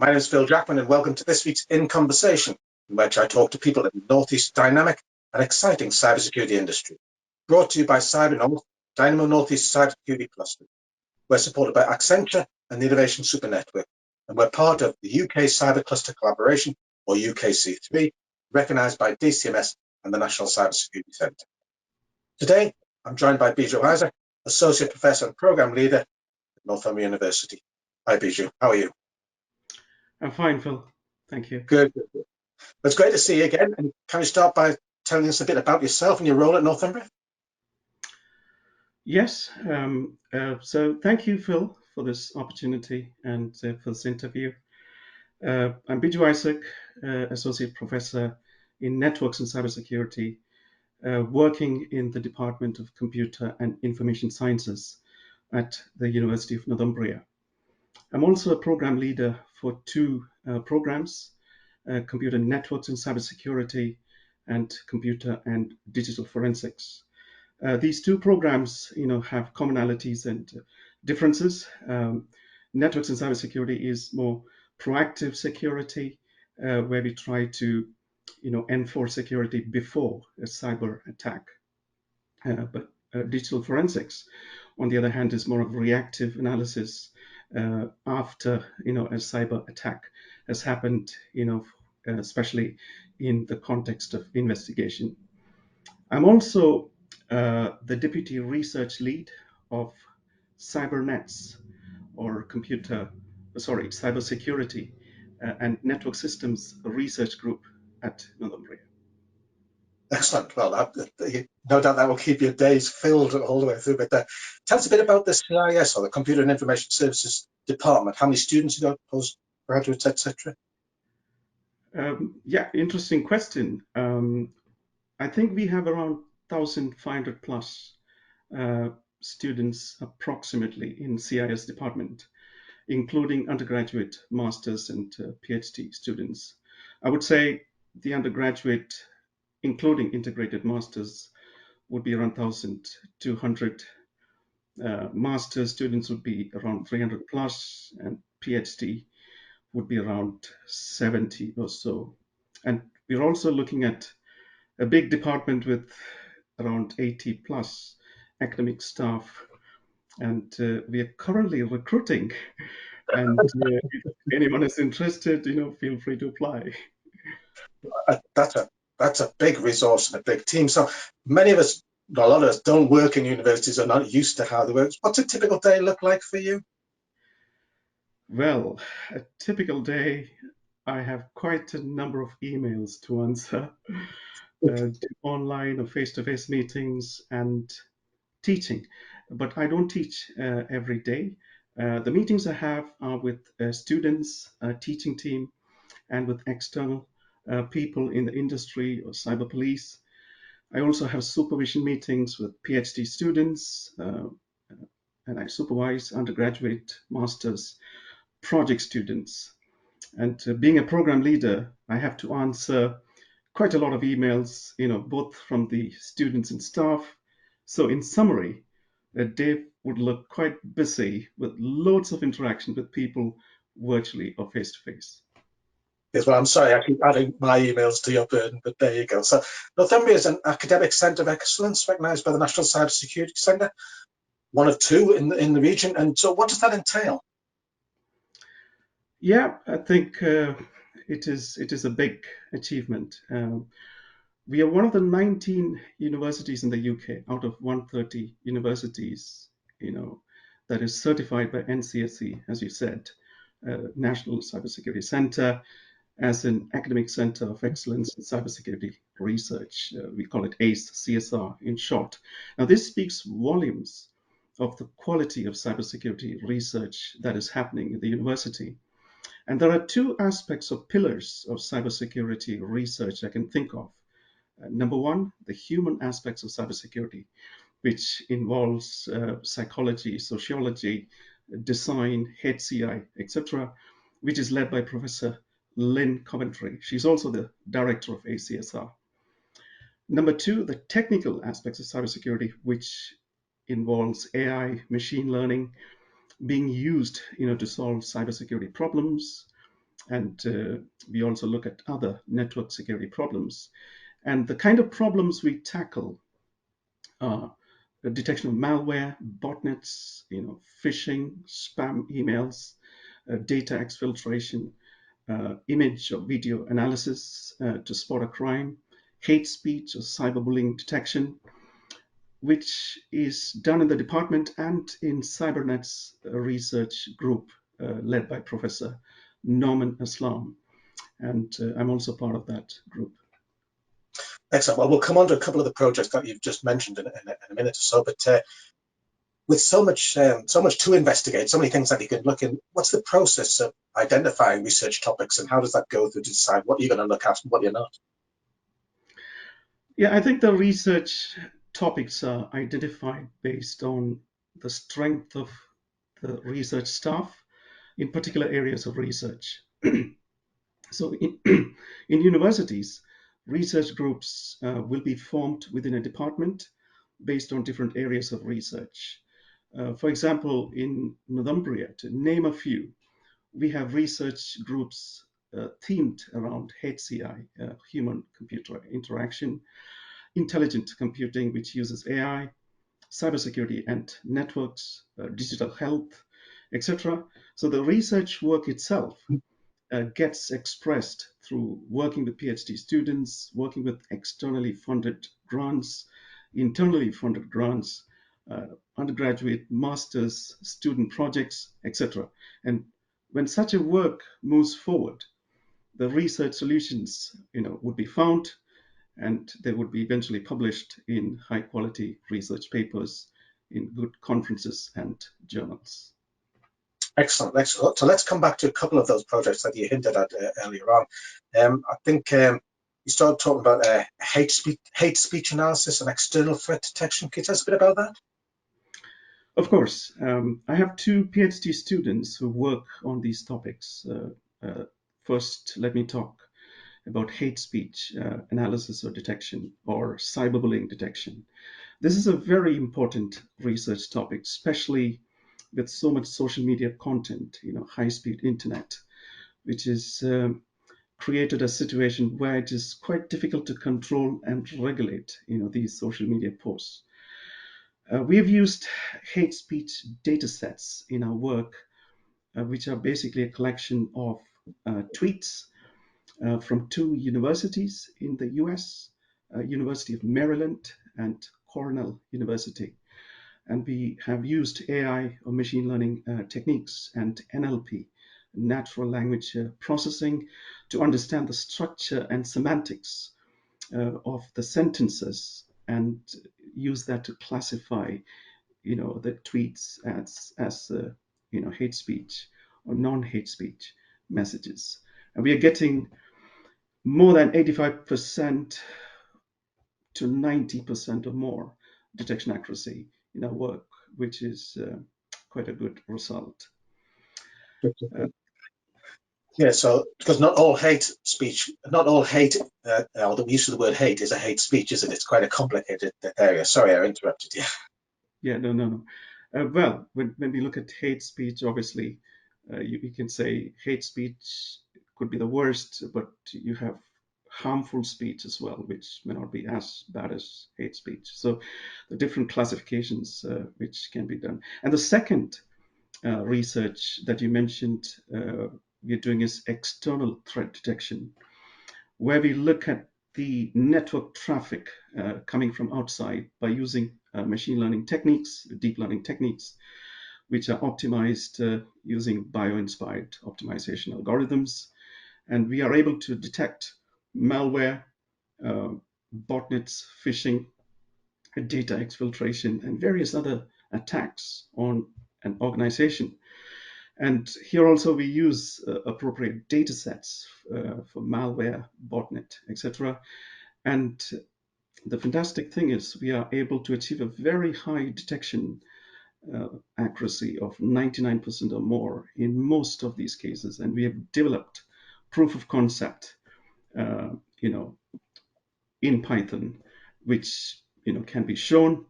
My name is Phil Jackman, and welcome to this week's In Conversation, in which I talk to people in the Northeast's dynamic and exciting cybersecurity industry. Brought to you by Cyber North, Dynamo Northeast Cybersecurity Cluster. We're supported by Accenture and the Innovation Super Network, and we're part of the UK Cyber Cluster Collaboration, or UKC3, recognised by DCMS and the National Cybersecurity Centre. Today, I'm joined by Biju Issac, Associate Professor and Programme Leader at Northumbria University. Hi, Biju. How are you? I'm fine, Phil. Thank you. Good. It's great to see you again. And can you start by telling us a bit about yourself and your role at Northumbria? Yes. So thank you, Phil, for this opportunity and for this interview. I'm Biju Issac, Associate Professor in Networks and Cybersecurity, working in the Department of Computer and Information Sciences at the University of Northumbria. I'm also a program leader for two programs, Computer Networks and Cybersecurity and Computer and Digital Forensics. These two programs, have commonalities and differences. Networks and Cybersecurity is more proactive security, where we try to, enforce security before a cyber attack. But Digital Forensics, on the other hand, is more of reactive analysis after, a cyber attack has happened, especially in the context of investigation. I'm also the Deputy Research Lead of CyberNets, or Cybersecurity and Network Systems Research Group at Northumbria. Excellent. Well, no doubt that will keep your days filled all the way through. But tell us a bit about the CIS, or the Computer and Information Services Department. How many students you got, postgraduates, etc.? Interesting question. I think we have around 1,500 plus students approximately in CIS department, including undergraduate, masters, and PhD students. I would say the undergraduate, including integrated masters, would be around 1,200. Master's students would be around 300 plus, and PhD would be around 70 or so. And we're also looking at a big department with around 80 plus academic staff, and we are currently recruiting. And if anyone is interested, feel free to apply. That's a big resource and a big team. So many of us, a lot of us, don't work in universities, are not used to how they work. What's a typical day look like for you? Well, a typical day, I have quite a number of emails to answer, online or face-to-face meetings, and teaching. But I don't teach every day. The meetings I have are with students, teaching team, and with external people in the industry or cyber police. I also have supervision meetings with PhD students, and I supervise undergraduate, masters, project students. And being a program leader, I have to answer quite a lot of emails, both from the students and staff. So in summary, a day would look quite busy with loads of interaction with people virtually or face-to-face. Yes, well, I'm sorry, I keep adding my emails to your burden, but there you go. So Northumbria is an academic centre of excellence recognised by the National Cybersecurity Centre, one of two in the region. And so what does that entail? Yeah, I think it is a big achievement. We are one of the 19 universities in the UK out of 130 universities, that is certified by NCSC, as you said, National Cybersecurity Centre, as an academic centre of excellence in cybersecurity research. We call it ACE, CSR in short. Now, this speaks volumes of the quality of cybersecurity research that is happening in the university. And there are two aspects or pillars of cybersecurity research I can think of. Number one, the human aspects of cybersecurity, which involves psychology, sociology, design, HCI, etc., which is led by Professor Lynn Coventry. She's also the director of ACSR. Number two, the technical aspects of cybersecurity, which involves AI, machine learning, being used, to solve cybersecurity problems, And we also look at other network security problems. And the kind of problems we tackle are the detection of malware, botnets, phishing, spam emails, data exfiltration, image or video analysis to spot a crime, hate speech or cyberbullying detection, which is done in the department and in Cybernet's research group led by Professor Norman Aslam. And I'm also part of that group. Excellent. Well, we'll come on to a couple of the projects that you've just mentioned in a minute or so, but with so much to investigate, so many things that you can look in, what's the process of identifying research topics, and how does that go through to decide what you're going to look at and what you're not? Yeah, I think the research topics are identified based on the strength of the research staff in particular areas of research. So, in universities, research groups will be formed within a department based on different areas of research. For example, in Northumbria, to name a few, we have research groups themed around HCI, human computer interaction, intelligent computing, which uses AI, cybersecurity and networks, digital health, etc. So the research work itself gets expressed through working with PhD students, working with externally funded grants, internally funded grants, undergraduate, master's, student projects, etc. And when such a work moves forward, the research solutions, would be found, and they would be eventually published in high quality research papers in good conferences and journals. Excellent, excellent. So let's come back to a couple of those projects that you hinted at earlier on. I think you started talking about hate speech analysis and external threat detection. Can you tell us a bit about that? Of course, I have two PhD students who work on these topics. First, let me talk about hate speech analysis or detection, or cyberbullying detection. This is a very important research topic, especially with so much social media content, high speed internet, which is created a situation where it is quite difficult to control and regulate, these social media posts. We have used hate speech data sets in our work, which are basically a collection of tweets from two universities in the US, University of Maryland and Cornell University. And we have used AI or machine learning techniques and NLP, natural language processing, to understand the structure and semantics of the sentences and use that to classify, the tweets as hate speech or non-hate speech messages. And we are getting more than 85% to 90% or more detection accuracy in our work, which is quite a good result. Yeah, so because not all hate speech, not all hate, or the use of the word hate is a hate speech, is it? It's quite a complicated area. Sorry, I interrupted you. Yeah, no. Well, when we look at hate speech, obviously, you can say hate speech could be the worst, but you have harmful speech as well, which may not be as bad as hate speech. So the different classifications which can be done. And the second research that you mentioned we're doing is external threat detection, where we look at the network traffic coming from outside by using machine learning techniques, deep learning techniques, which are optimized using bio-inspired optimization algorithms. And we are able to detect malware, uh, botnets, phishing, data exfiltration, and various other attacks on an organization. And here also we use appropriate data sets for malware, botnet, etc. And the fantastic thing is we are able to achieve a very high detection accuracy of 99% or more in most of these cases. And we have developed proof of concept, uh, you know, in Python, which, can be shown.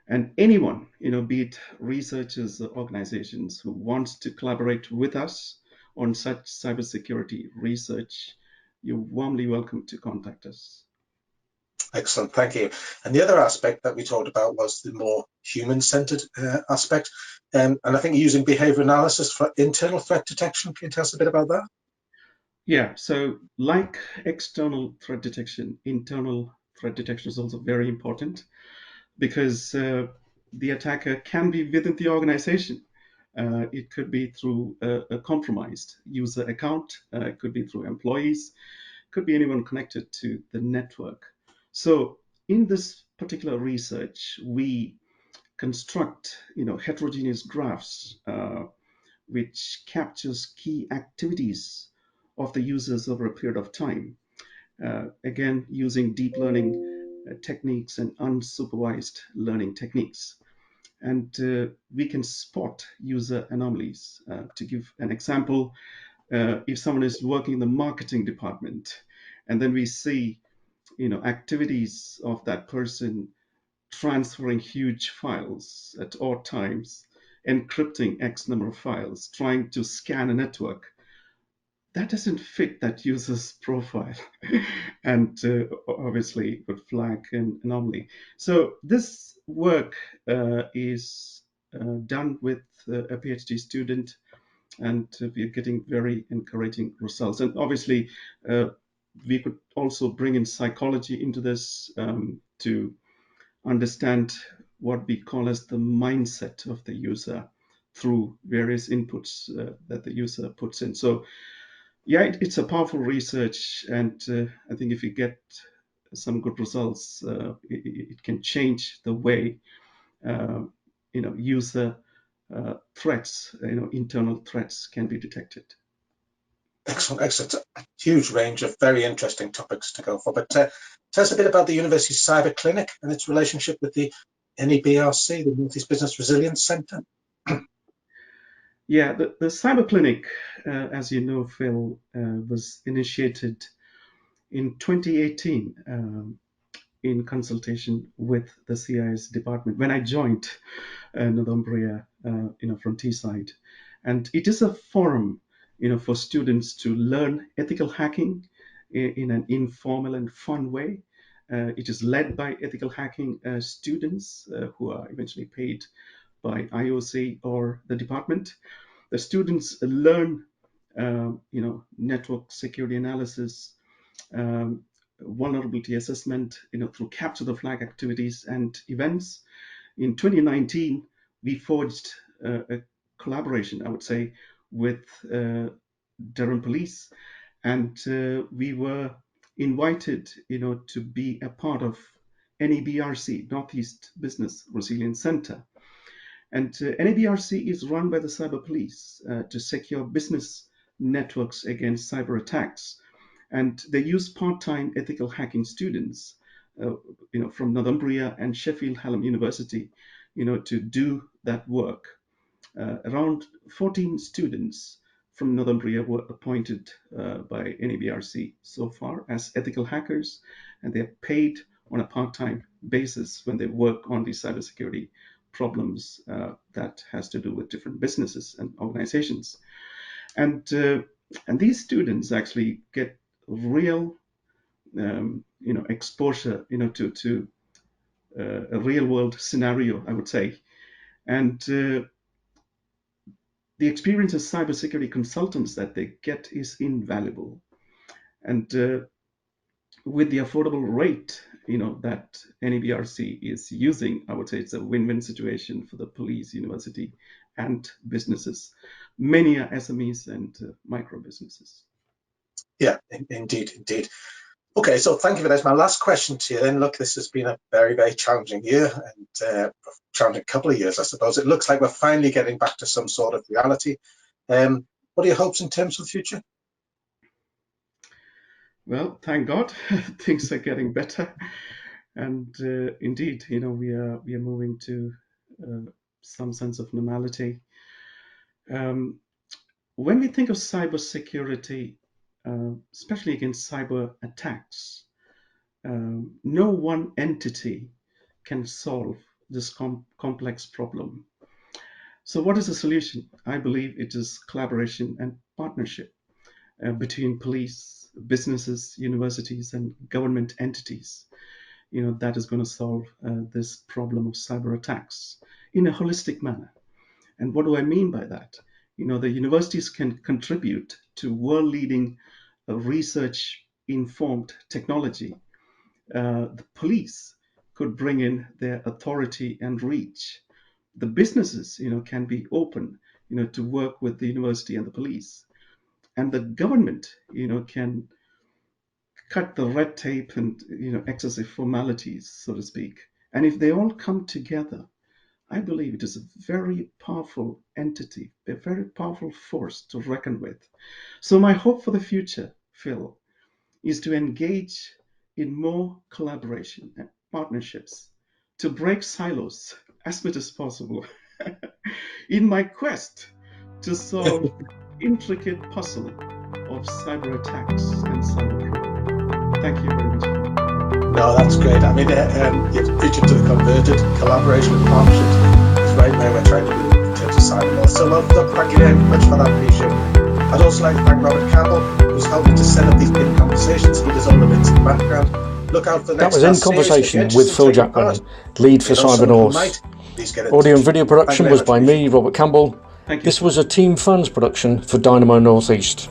And anyone, be it researchers or organizations who wants to collaborate with us on such cybersecurity research, you're warmly welcome to contact us. Excellent, thank you. And the other aspect that we talked about was the more human-centered aspect. And I think using behavior analysis for internal threat detection. Can you tell us a bit about that? Yeah, so like external threat detection, internal threat detection is also very important because the attacker can be within the organization. It could be through a compromised user account, it could be through employees, could be anyone connected to the network. So in this particular research, we construct, heterogeneous graphs which captures key activities of the users over a period of time. Again, using deep learning techniques and unsupervised learning techniques. And we can spot user anomalies. To give an example, if someone is working in the marketing department, and then we see, activities of that person transferring huge files at odd times, encrypting X number of files, trying to scan a network, that doesn't fit that user's profile and obviously would flag an anomaly. So this work is done with a PhD student, and we're getting very encouraging results. And obviously, we could also bring in psychology into this to understand what we call as the mindset of the user through various inputs that the user puts in. So yeah, it's a powerful research, and I think if you get some good results, it can change the way user threats, internal threats can be detected. Excellent, excellent. A huge range of very interesting topics to go for. But tell us a bit about the University Cyber Clinic and its relationship with the NEBRC, the North East Business Resilience Centre. Yeah, the Cyber Clinic, as you know, Phil, was initiated in 2018 in consultation with the CIS department when I joined Northumbria, from Teesside. And it is a forum, for students to learn ethical hacking in an informal and fun way. It is led by ethical hacking students who are eventually paid by IOC or the department. The students learn, network security analysis, um, vulnerability assessment, through capture the flag activities and events. In 2019, we forged a collaboration, I would say, with Durham Police, and we were invited, to be a part of NEBRC, Northeast Business Resilience Center. And NEBRC is run by the Cyber Police to secure business networks against cyber attacks. And they use part-time ethical hacking students, from Northumbria and Sheffield Hallam University, to do that work. Around 14 students from Northumbria were appointed by NEBRC so far as ethical hackers, and they're paid on a part-time basis when they work on these cybersecurity problems that has to do with different businesses and organizations. And these students actually get real, exposure, to a real world scenario, I would say. And the experience as cybersecurity consultants that they get is invaluable. And with the affordable rate, that NEBRC is using, I would say it's a win-win situation for the police, university, and businesses. Many are SMEs and micro businesses. Yeah, indeed, indeed. Okay, so thank you for that. My last question to you then. Look, this has been a very, very challenging year and challenging couple of years, I suppose. It looks like we're finally getting back to some sort of reality. What are your hopes in terms of the future? Well, thank God, things are getting better, and indeed, we are moving to some sense of normality. Um, when we think of cybersecurity, especially against cyber attacks, no one entity can solve this complex problem. So what is the solution? I believe it is collaboration and partnership between police, businesses, universities, and government entities. That is going to solve this problem of cyber attacks in a holistic manner. And what do I mean by that? The universities can contribute to world-leading research informed technology. The police could bring in their authority and reach. The businesses, can be open, to work with the university and the police. And the government, can cut the red tape and, excessive formalities, so to speak. And if they all come together, I believe it is a very powerful entity, a very powerful force to reckon with. So my hope for the future, Phil, is to engage in more collaboration and partnerships to break silos as much as possible in my quest to solve intricate puzzle of cyber attacks and cyber crime. Thank you very much. No, that's great. I mean, you're preaching to the converted. Collaboration and partnerships is right where we're trying to be in terms of cyber law. So, look, thank you very much for that, Biju. I'd also like to thank Robert Campbell, who's helping to set up these big conversations. He does all the bits in the background. Look out for the next. That was In Conversation with Phil Jackman, lead for Cyber North. Audio and video production was by me, Robert Campbell. Thank you. This was a Team Funds production for Dynamo Northeast.